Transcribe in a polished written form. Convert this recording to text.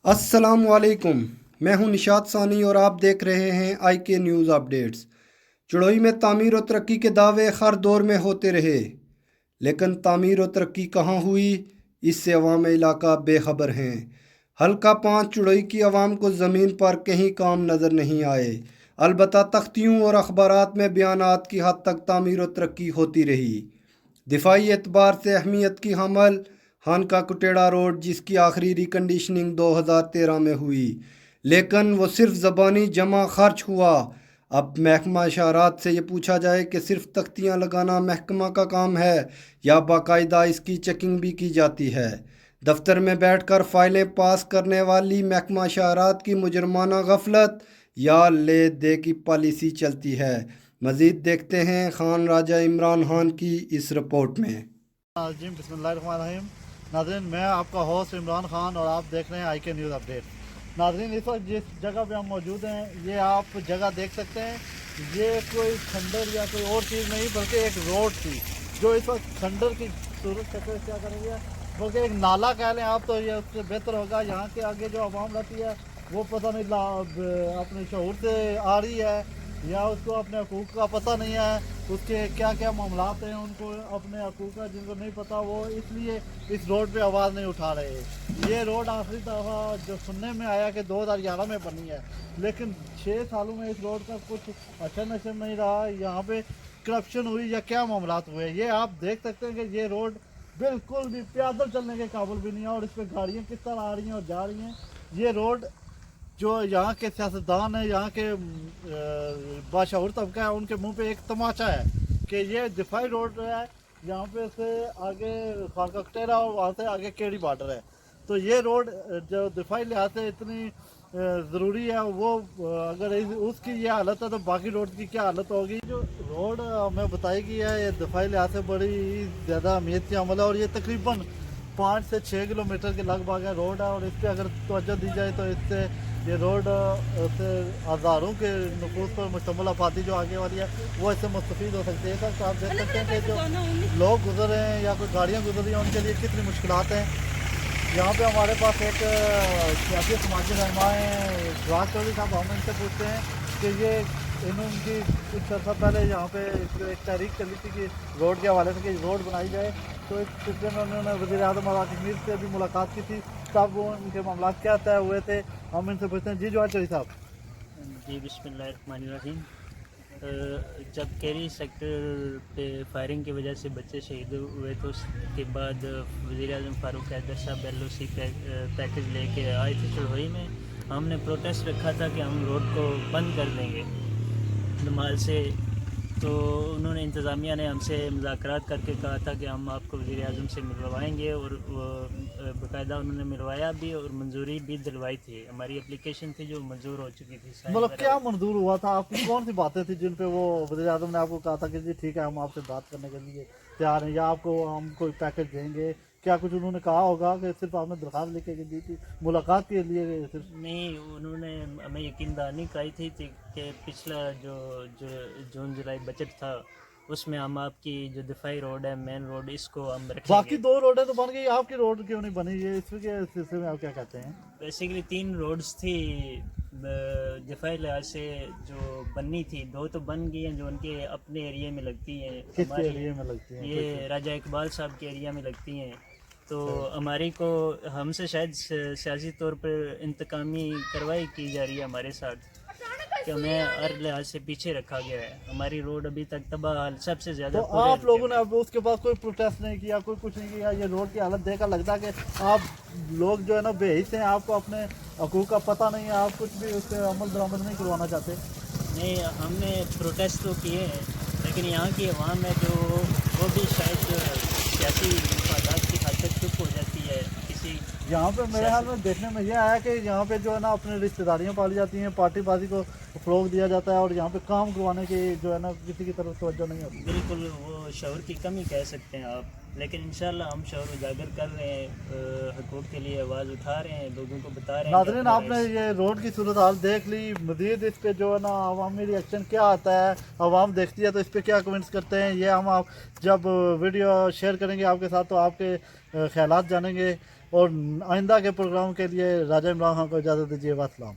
السلام علیکم، میں ہوں نشاد ثانی اور آپ دیکھ رہے ہیں آئی کے نیوز اپڈیٹس۔ چڑوئی میں تعمیر و ترقی کے دعوے ہر دور میں ہوتے رہے، لیکن تعمیر و ترقی کہاں ہوئی، اس سے عوام علاقہ بے خبر ہیں۔ حلقہ 5 چڑوئی کی عوام کو زمین پر کہیں کام نظر نہیں آئے، البتہ تختیوں اور اخبارات میں بیانات کی حد تک تعمیر و ترقی ہوتی رہی۔ دفاعی اعتبار سے اہمیت کی حامل ہانکا کٹیڑا روڈ، جس کی آخری ریکنڈیشننگ 2013 میں ہوئی، لیکن وہ صرف زبانی جمع خرچ ہوا۔ اب محکمہ اشارات سے یہ پوچھا جائے کہ صرف تختیاں لگانا محکمہ کا کام ہے یا باقاعدہ اس کی چیکنگ بھی کی جاتی ہے؟ دفتر میں بیٹھ کر فائلیں پاس کرنے والی محکمہ اشارات کی مجرمانہ غفلت یا لے دے کی پالیسی چلتی ہے؟ مزید دیکھتے ہیں خان راجہ عمران خان کی اس رپورٹ میں۔ بسم اللہ الرحمن الرحیم۔ ناظرین، میں آپ کا ہوسٹ عمران خان اور آپ دیکھ رہے ہیں آئی کے نیوز اپڈیٹ۔ ناظرین، اس وقت جس جگہ پہ ہم موجود ہیں، یہ آپ جگہ دیکھ سکتے ہیں، یہ کوئی کھنڈر یا کوئی اور چیز نہیں بلکہ ایک روڈ تھی جو اس وقت کھنڈر کی صورت شکل اختیار کر رہی ہے، بلکہ ایک نالا کہہ لیں آپ تو یہ اس سے بہتر ہوگا۔ یہاں کے آگے جو عوام رہتی ہے وہ پتہ نہیں اپنے شعور سے آ رہی ہے یا اس کو اپنے حقوق کا پتہ نہیں ہے، اس کے کیا کیا معاملات ہیں ان کو اپنے حقوق کا جن کو نہیں پتہ، وہ اس لیے اس روڈ پہ آواز نہیں اٹھا رہے۔ یہ روڈ آخری دفعہ جو سننے میں آیا کہ 2011 میں بنی ہے، لیکن 6 سالوں میں اس روڈ کا کچھ اثر نشر نہیں رہا۔ یہاں پہ کرپشن ہوئی یا کیا معاملات ہوئے، یہ آپ دیکھ سکتے ہیں کہ یہ روڈ بالکل بھی پیدل چلنے کے قابل بھی نہیں ہے، اور اس پہ گاڑیاں کس طرح آ رہی ہیں اور جا رہی ہیں۔ یہ روڈ جو یہاں کے سیاستدان ہیں، یہاں کے باشعور طبقہ ہے، ان کے منہ پہ ایک تماچا ہے کہ یہ دفاعی روڈ ہے، یہاں پہ سے آگے خانقاہ کٹیرا اور وہاں سے آگے کیڑی بارڈر ہے۔ تو یہ روڈ جو دفاعی لحاظ سے اتنی ضروری ہے، وہ اگر اس کی یہ حالت ہے تو باقی روڈ کی کیا حالت ہوگی۔ جو روڈ ہمیں بتائی گئی ہے، یہ دفاعی لحاظ سے بڑی زیادہ اہمیت کی عمل ہے، اور یہ تقریباً 5 سے 6 کلومیٹر کے لگ بھگ ہے روڈ ہے، اور اس پہ اگر توجہ دی جائے تو اس سے یہ روڈ سے ہزاروں کے نفوس پر مشتمل آبادی جو آگے والی ہے وہ اس سے مستفید ہو سکتی ہے۔ سر آپ دیکھ سکتے ہیں کہ جو لوگ گزر رہے ہیں یا کوئی گاڑیاں گزر رہی ہیں ان کے لیے کتنی مشکلات ہیں۔ یہاں پہ ہمارے پاس ایک سیاسی سماجی رہنما ہیں راج چودھری صاحب، ہم ان سے پوچھتے ہیں کہ یہ ان کی کچھ عرصہ پہلے یہاں پہ ایک تحریک چلی تھی کہ روڈ کے حوالے سے کہ روڈ بنائی جائے، تو اس سلسلے میں انہوں نے وزیر اعظم اور کشمیر سے بھی ملاقات کی تھی، تب وہ ان کے معاملات کیا طے ہوئے تھے، ہم ان سے پوچھتے ہیں۔ جی جوہر چودھری صاحب۔ جی بسم اللہ الرحمن الرحیم۔ جب کیری سیکٹر پہ فائرنگ کی وجہ سے بچے شہید ہوئے تو اس کے بعد وزیر اعظم فاروق حیدر صاحب ایل او سی پیکج لے کے آئے تھے چڑھوئی میں۔ ہم نے پروٹیسٹ رکھا تھا کہ ہم روڈ کو بند کر دیں گے دمال سے، تو انہوں نے انتظامیہ نے ہم سے مذاکرات کر کے کہا تھا کہ ہم آپ کو وزیر اعظم سے ملوائیں گے، اور باقاعدہ انہوں نے ملوایا بھی اور منظوری بھی دلوائی تھی۔ ہماری اپلیکیشن تھی جو منظور ہو چکی تھی۔ مطلب کیا منظور ہوا تھا؟ آپ کی کون سی باتیں تھیں جن پہ وہ وزیر اعظم نے آپ کو کہا تھا کہ جی ٹھیک ہے ہم آپ سے بات کرنے کے لیے تیار ہیں، یا آپ کو ہم کوئی پیکج دیں گے؟ کیا کچھ انہوں نے کہا ہوگا کہ صرف آپ نے درخواست لکھ کے دی تھی ملاقات کے لیے صرف؟ نہیں، انہوں نے ہمیں یقین دہانی کرائی تھی کہ پچھلا جو جون جولائی بجٹ تھا اس میں ہم آپ کی جو دفاعی روڈ ہے مین روڈ، اس کو ہم رکھیں باقی گے۔ 2 روڈیں تو بن گئی، آپ کی روڈ کیوں نہیں بنی؟ یہ اس کے سلسلے میں آپ کیا کہتے ہیں؟ بیسیکلی 3 روڈز تھی دفاعی لحاظ سے جو بننی تھی، 2 تو بن گئی ہیں جو ان کے اپنے ایریے میں لگتی ہیں، کس کے ایریے میں لگتی ہیں؟ یہ راجہ اقبال صاحب کے ایریا میں لگتی ہیں، تو ہماری کو ہم سے شاید سیاسی طور پر انتقامی کارروائی کی جا رہی ہے ہمارے ساتھ، کہ ہمیں ہر لحاظ سے پیچھے رکھا گیا ہے۔ ہماری روڈ ابھی تک تباہ، سب سے زیادہ تو آپ لوگوں نے اب اس کے بعد کوئی پروٹیسٹ نہیں کیا، کوئی کچھ نہیں کیا؟ یہ روڈ کی حالت دیکھ کر لگتا ہے کہ آپ لوگ جو ہے نا بے حس ہیں، آپ کو اپنے حقوق کا پتہ نہیں ہے، آپ کچھ بھی اس پہ عمل درآمد نہیں کروانا چاہتے؟ نہیں، ہم نے پروٹیسٹ تو کیے ہیں، لیکن یہاں کی عوام ہے جو وہ بھی شاید سیاسی مفادات کی خاطر چپ ہو جاتی ہے کسی۔ یہاں پہ میرے خیال میں دیکھنے میں یہ آیا کہ یہاں پہ جو ہے نا اپنے رشتہ داریاں پالی جاتی ہیں، پارٹی بازی کو فروغ دیا جاتا ہے، اور یہاں پہ کام کروانے کی جو ہے نا کسی کی طرف توجہ نہیں ہوتی۔ بالکل، وہ شعور کی کمی کہہ سکتے ہیں آپ، لیکن انشاءاللہ ہم شعور اجاگر کر رہے ہیں، حقوق کے لیے آواز اٹھا رہے ہیں، لوگوں کو بتا رہے ہیں۔ ناظرین، آپ نے یہ روڈ کی صورتحال دیکھ لی، مزید اس پہ جو ہے نا عوامی ری ایکشن کیا آتا ہے، عوام دیکھتی ہے تو اس پہ کیا کمنٹس کرتے ہیں، یہ ہم آپ جب ویڈیو شیئر کریں گے آپ کے ساتھ تو آپ کے خیالات جانیں گے۔ اور آئندہ کے پروگرام کے لیے راجہ عمران خان کو اجازت دیجیے، واسلام۔